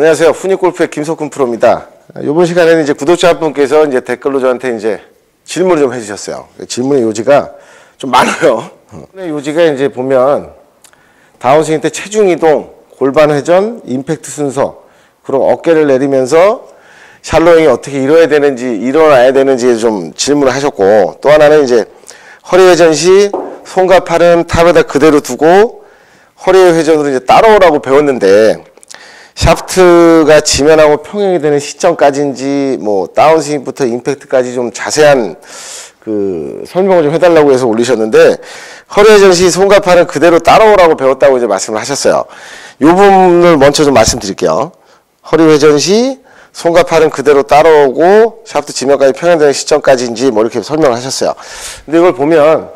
안녕하세요. 훈이골프의 김석훈 프로입니다. 이번 시간에는 이제 구독자 한 분께서 이제 댓글로 저한테 이제 질문을 좀 해주셨어요. 질문의 요지가 좀 많아요. 요지가 이제 보면 다운스윙 때 체중 이동, 골반 회전, 임팩트 순서, 그리고 어깨를 내리면서 샬로잉이 어떻게 일어나야 되는지 좀 질문을 하셨고, 또 하나는 이제 허리 회전 시 손과 팔은 탑에다 그대로 두고 허리 회전으로 이제 따라오라고 배웠는데, 샤프트가 지면하고 평행이 되는 시점까지인지 뭐 다운스윙부터 임팩트까지 좀 자세한 그 설명을 좀 해달라고 해서 올리셨는데, 허리 회전 시 손과 팔은 그대로 따라오라고 배웠다고 이제 말씀을 하셨어요. 이 부분을 먼저 좀 말씀드릴게요. 허리 회전 시 손과 팔은 그대로 따라오고 샤프트 지면까지 평행되는 시점까지인지 뭐 이렇게 설명을 하셨어요. 근데 이걸 보면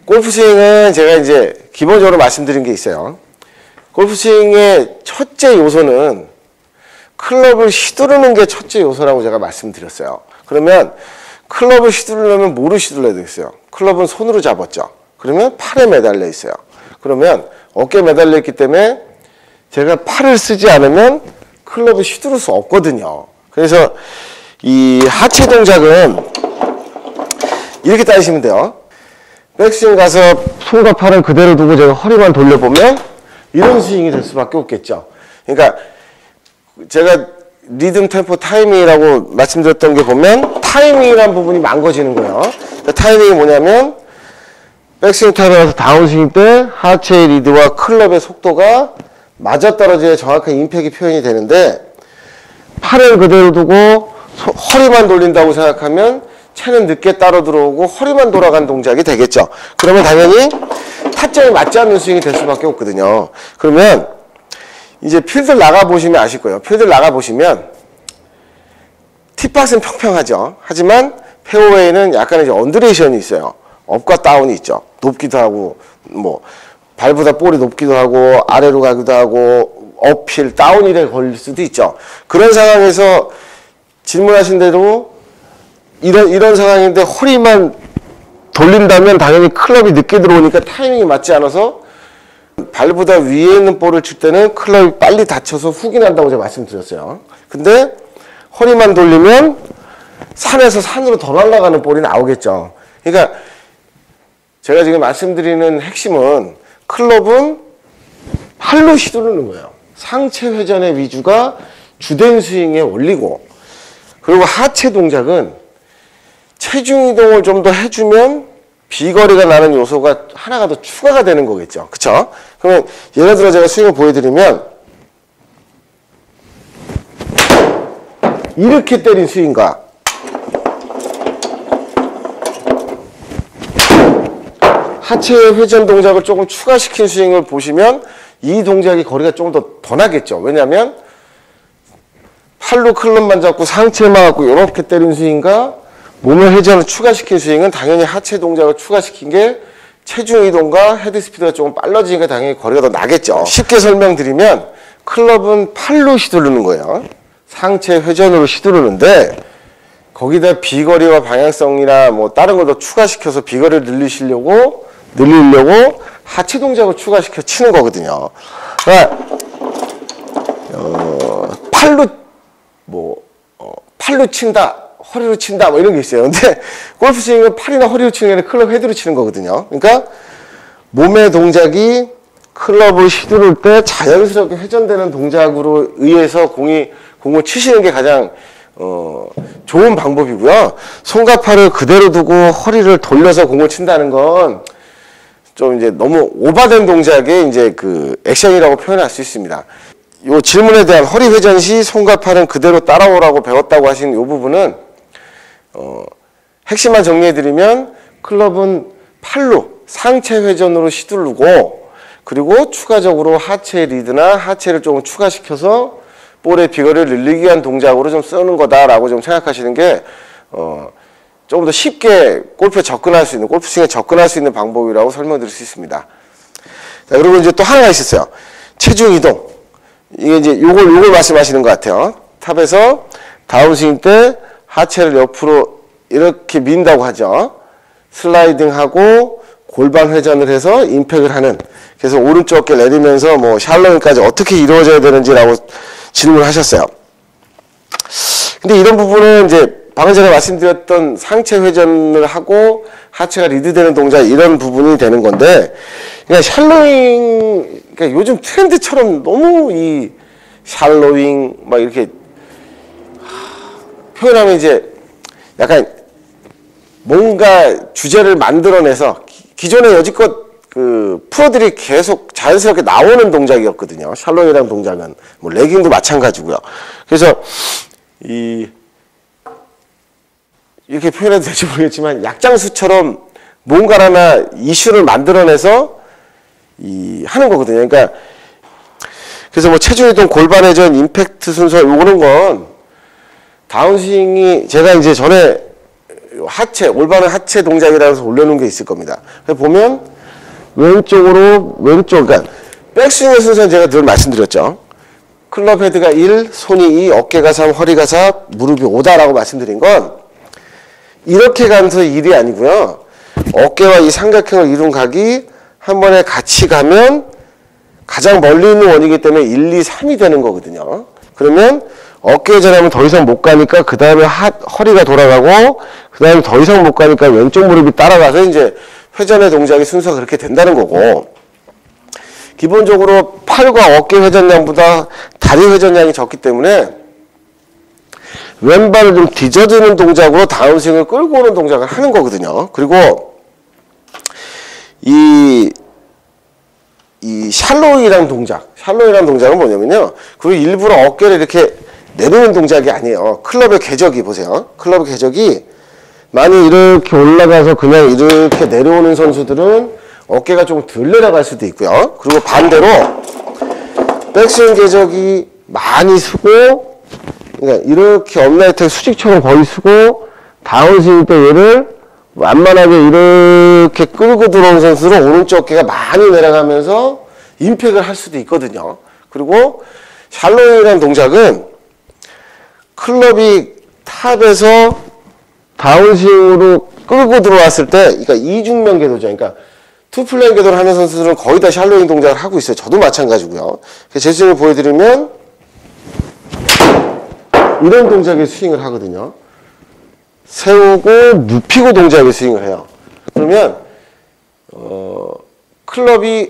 골프 스윙은 제가 이제 기본적으로 말씀드린 게 있어요. 골프 스윙의 첫째 요소는 클럽을 휘두르는 게 첫째 요소라고 제가 말씀드렸어요. 그러면 클럽을 휘두르려면 뭐로 휘둘러야 되겠어요? 클럽은 손으로 잡았죠. 그러면 팔에 매달려 있어요. 그러면 어깨에 매달려 있기 때문에 제가 팔을 쓰지 않으면 클럽을 휘두를 수 없거든요. 그래서 이 하체 동작은 이렇게 따지시면 돼요. 백스윙 가서 손과 팔을 그대로 두고 제가 허리만 돌려보면 이런 스윙이 될 수밖에 없겠죠. 그러니까 제가 리듬, 템포, 타이밍이라고 말씀드렸던 게 보면 타이밍이라는 부분이 망가지는 거예요. 그러니까 타이밍이 뭐냐면 백스윙 타임에 가서 다운스윙 때 하체의 리드와 클럽의 속도가 맞아떨어져야 정확한 임팩이 표현이 되는데, 팔을 그대로 두고 허리만 돌린다고 생각하면 채는 늦게 따라 들어오고 허리만 돌아간 동작이 되겠죠. 그러면 당연히 타점이 맞지 않는 스윙이 될 수밖에 없거든요. 그러면 이제 필드를 나가보시면 아실 거예요. 필드를 나가보시면 티박스는 평평하죠. 하지만 페어웨이는 약간 이제 언드레이션이 있어요. 업과 다운이 있죠. 높기도 하고, 뭐 발보다 볼이 높기도 하고, 아래로 가기도 하고, 업힐, 다운힐에 걸릴 수도 있죠. 그런 상황에서 질문하신 대로 이런 상황인데 허리만 돌린다면 당연히 클럽이 늦게 들어오니까 타이밍이 맞지 않아서 발보다 위에 있는 볼을 칠 때는 클럽이 빨리 닫혀서 훅이 난다고 제가 말씀드렸어요. 근데 허리만 돌리면 산에서 산으로 더 날아가는 볼이 나오겠죠. 그러니까 제가 지금 말씀드리는 핵심은 클럽은 팔로 휘두르는 거예요. 상체 회전의 위주가 주된 스윙의 원리고, 그리고 하체 동작은 체중 이동을 좀 더 해주면 비거리가 나는 요소가 하나가 더 추가가 되는 거겠죠. 그쵸? 그러면 예를 들어 제가 스윙을 보여드리면 이렇게 때린 스윙과 하체의 회전 동작을 조금 추가시킨 스윙을 보시면 이 동작이 거리가 조금 더 나겠죠. 왜냐하면 팔로 클럽만 잡고 상체만 갖고 이렇게 때린 스윙과 몸의 회전을 추가시킨 스윙은 당연히 하체 동작을 추가시킨 게 체중 이동과 헤드 스피드가 조금 빨라지니까 당연히 거리가 더 나겠죠. 쉽게 설명드리면 클럽은 팔로 휘두르는 거예요. 상체 회전으로 휘두르는데 거기다 비거리와 방향성이나 뭐 다른 걸 더 추가시켜서 비거리를 늘리려고 하체 동작을 추가시켜 치는 거거든요. 그러니까 팔로 친다, 허리로 친다, 뭐 이런 게 있어요. 근데 골프 스윙은 팔이나 허리로 치는 게 아니라 클럽 헤드로 치는 거거든요. 그러니까 몸의 동작이 클럽을 휘두를 때 자연스럽게 회전되는 동작으로 의해서 공을 치시는 게 가장 좋은 방법이고요. 손과 팔을 그대로 두고 허리를 돌려서 공을 친다는 건 좀 이제 너무 오버된 동작의 이제 그 액션이라고 표현할 수 있습니다. 요 질문에 대한 허리 회전 시 손과 팔은 그대로 따라오라고 배웠다고 하신 요 부분은 핵심만 정리해드리면 클럽은 팔로 상체 회전으로 휘두르고, 그리고 추가적으로 하체 리드나 하체를 조금 추가시켜서 볼의 비거리를 늘리기 위한 동작으로 좀 쓰는 거다라고 좀 생각하시는 게 조금 더 쉽게 골프 스윙에 접근할 수 있는 방법이라고 설명드릴 수 있습니다. 자, 그리고 이제 또 하나가 있었어요. 체중 이동. 이게 이제 요걸 말씀하시는 것 같아요. 탑에서 다운스윙 때 하체를 옆으로 이렇게 민다고 하죠. 슬라이딩하고 골반 회전을 해서 임팩을 하는. 그래서 오른쪽 어깨 내리면서 뭐 샬로잉까지 어떻게 이루어져야 되는지라고 질문을 하셨어요. 근데 이런 부분은 이제 방금 전에 말씀드렸던 상체 회전을 하고 하체가 리드되는 동작 이런 부분이 되는 건데, 그러니까 샬로잉, 그러니까 요즘 트렌드처럼 너무 이 샬로잉 막 이렇게 표현하면 이제 약간 뭔가 주제를 만들어내서 기존에 여지껏 그 프로들이 계속 자연스럽게 나오는 동작이었거든요. 샬로잉이라는 동작은 뭐 레깅도 마찬가지고요. 그래서 이렇게 표현해도 될지 모르겠지만 약장수처럼 뭔가 하나 이슈를 만들어내서 하는 거거든요. 그러니까 그래서 뭐 체중이동, 골반회전, 임팩트 순서 요거는 건 다운스윙이 제가 이제 전에 하체, 올바른 하체 동작이라고 해서 올려놓은 게 있을 겁니다. 보면 왼쪽으로 왼쪽, 그러니까 백스윙의 순서는 제가 늘 말씀드렸죠. 클럽 헤드가 1, 손이 2, 어깨가 3, 허리가 4, 무릎이 5다라고 말씀드린 건 이렇게 가면서 1이 아니고요. 어깨와 이 삼각형을 이룬 각이 한 번에 같이 가면 가장 멀리 있는 원이기 때문에 1, 2, 3이 되는 거거든요. 그러면 어깨 회전하면 더 이상 못 가니까 그 다음에 허리가 돌아가고 그 다음에 더 이상 못 가니까 왼쪽 무릎이 따라가서 이제 회전의 동작의 순서가 그렇게 된다는 거고, 기본적으로 팔과 어깨 회전량보다 다리 회전량이 적기 때문에 왼발을 좀 뒤져드는 동작으로 다운스윙을 끌고 오는 동작을 하는 거거든요. 그리고 이 샬로잉이라는 동작은 뭐냐면요. 그리고 일부러 어깨를 이렇게 내리는 동작이 아니에요. 클럽의 궤적이 보세요. 클럽의 궤적이 많이 이렇게 올라가서 그냥 이렇게 내려오는 선수들은 어깨가 조금 덜 내려갈 수도 있고요. 그리고 반대로 백스윙 궤적이 많이 쓰고, 그러니까 이렇게 업라이트 수직처럼 거의 쓰고 다운스윙 때 얘를 완만하게 이렇게 끌고 들어오는 선수들은 오른쪽 어깨가 많이 내려가면서 임팩을 할 수도 있거든요. 그리고 샬로잉이라는 동작은 클럽이 탑에서 다운스윙으로 끌고 들어왔을 때, 그러니까 이중면 궤도죠. 그러니까 투플레인 궤도를 하는 선수들은 거의 다 샬로잉 동작을 하고 있어요. 저도 마찬가지고요. 제 스윙을 보여드리면 이런 동작의 스윙을 하거든요. 세우고 눕히고 동작의 스윙을 해요. 그러면 클럽이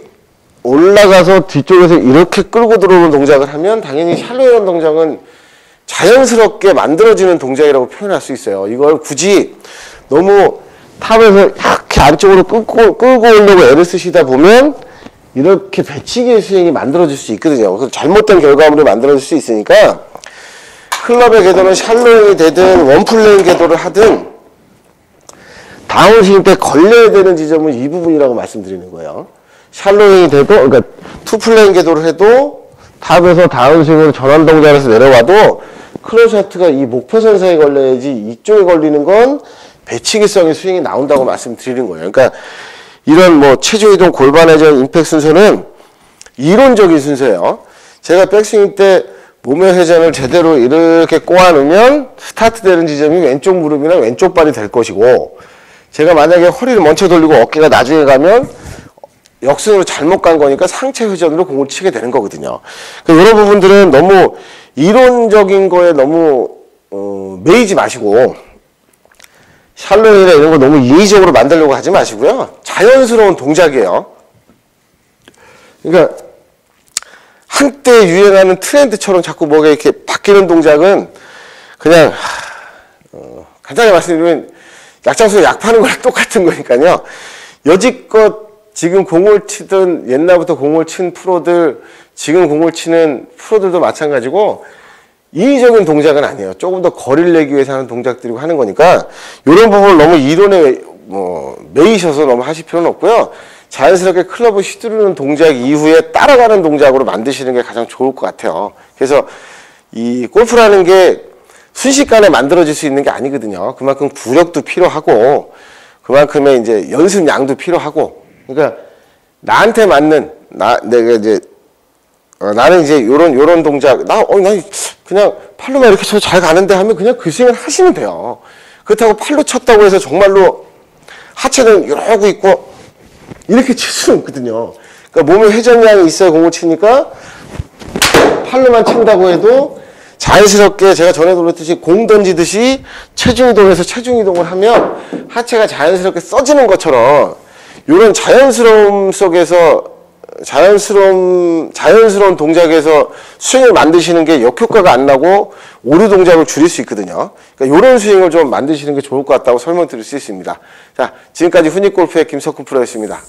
올라가서 뒤쪽에서 이렇게 끌고 들어오는 동작을 하면 당연히 샬로잉 동작은 자연스럽게 만들어지는 동작이라고 표현할 수 있어요. 이걸 굳이 너무 탑에서 이렇게 안쪽으로 끌고 오려고 애를 쓰시다 보면 이렇게 배치기의 스윙이 만들어질 수 있거든요. 그래서 잘못된 결과물이 만들어질 수 있으니까 클럽의 궤도는 샬로잉이 되든 원플레인 궤도를 하든 다운스윙 때 걸려야 되는 지점은 이 부분이라고 말씀드리는 거예요. 샬로잉이 돼도, 그러니까 투플레인 궤도를 해도 탑에서 다운스윙으로 전환 동작에서 내려와도 클럽샤트가 이 목표선 사이에 걸려야지 이쪽에 걸리는 건 배치기성의 스윙이 나온다고 말씀드리는 거예요. 그러니까 이런 뭐 체중 이동, 골반 회전, 임팩트 순서는 이론적인 순서예요. 제가 백스윙 때 몸의 회전을 제대로 이렇게 꼬아놓으면 스타트 되는 지점이 왼쪽 무릎이나 왼쪽 발이 될 것이고, 제가 만약에 허리를 먼저 돌리고 어깨가 나중에 가면 역순으로 잘못 간 거니까 상체 회전으로 공을 치게 되는 거거든요. 그러니까 이런 부분들은 너무 이론적인 거에 너무 매이지 마시고, 샬로잉이나 이런 거 너무 인위적으로 만들려고 하지 마시고요. 자연스러운 동작이에요. 그러니까 한때 유행하는 트렌드처럼 자꾸 뭐가 이렇게 바뀌는 동작은 그냥 간단히 말씀드리면 약장수에 약 파는 거랑 똑같은 거니까요. 여지껏 지금 공을 치든 옛날부터 공을 친 프로들, 지금 공을 치는 프로들도 마찬가지고 인위적인 동작은 아니에요. 조금 더 거리를 내기 위해서 하는 동작들이고 하는 거니까 이런 부분을 너무 이론에 매이셔서 너무 하실 필요는 없고요. 자연스럽게 클럽을 휘두르는 동작 이후에 따라가는 동작으로 만드시는 게 가장 좋을 것 같아요. 그래서 이 골프라는 게 순식간에 만들어질 수 있는 게 아니거든요. 그만큼 구력도 필요하고 그만큼의 이제 연습량도 필요하고, 그러니까 나한테 맞는 내가 이제 나는 이제 요런 동작 나 그냥 팔로만 이렇게 쳐서 잘 가는데 하면 그냥 그 스윙을 하시면 돼요. 그렇다고 팔로 쳤다고 해서 정말로 하체는 이러고 있고 이렇게 칠 수는 없거든요. 그러니까 몸에 회전량이 있어야 공을 치니까 팔로만 친다고 해도 자연스럽게 제가 전에도 그랬듯이 공 던지듯이 체중 이동해서 체중 이동을 하면 하체가 자연스럽게 써지는 것처럼 이런 자연스러움 속에서 자연스러운 동작에서 스윙을 만드시는 게 역효과가 안 나고 오류 동작을 줄일 수 있거든요. 그러니까 이런 스윙을 좀 만드시는 게 좋을 것 같다고 설명드릴 수 있습니다. 자, 지금까지 훈이골프의 김석훈 프로였습니다.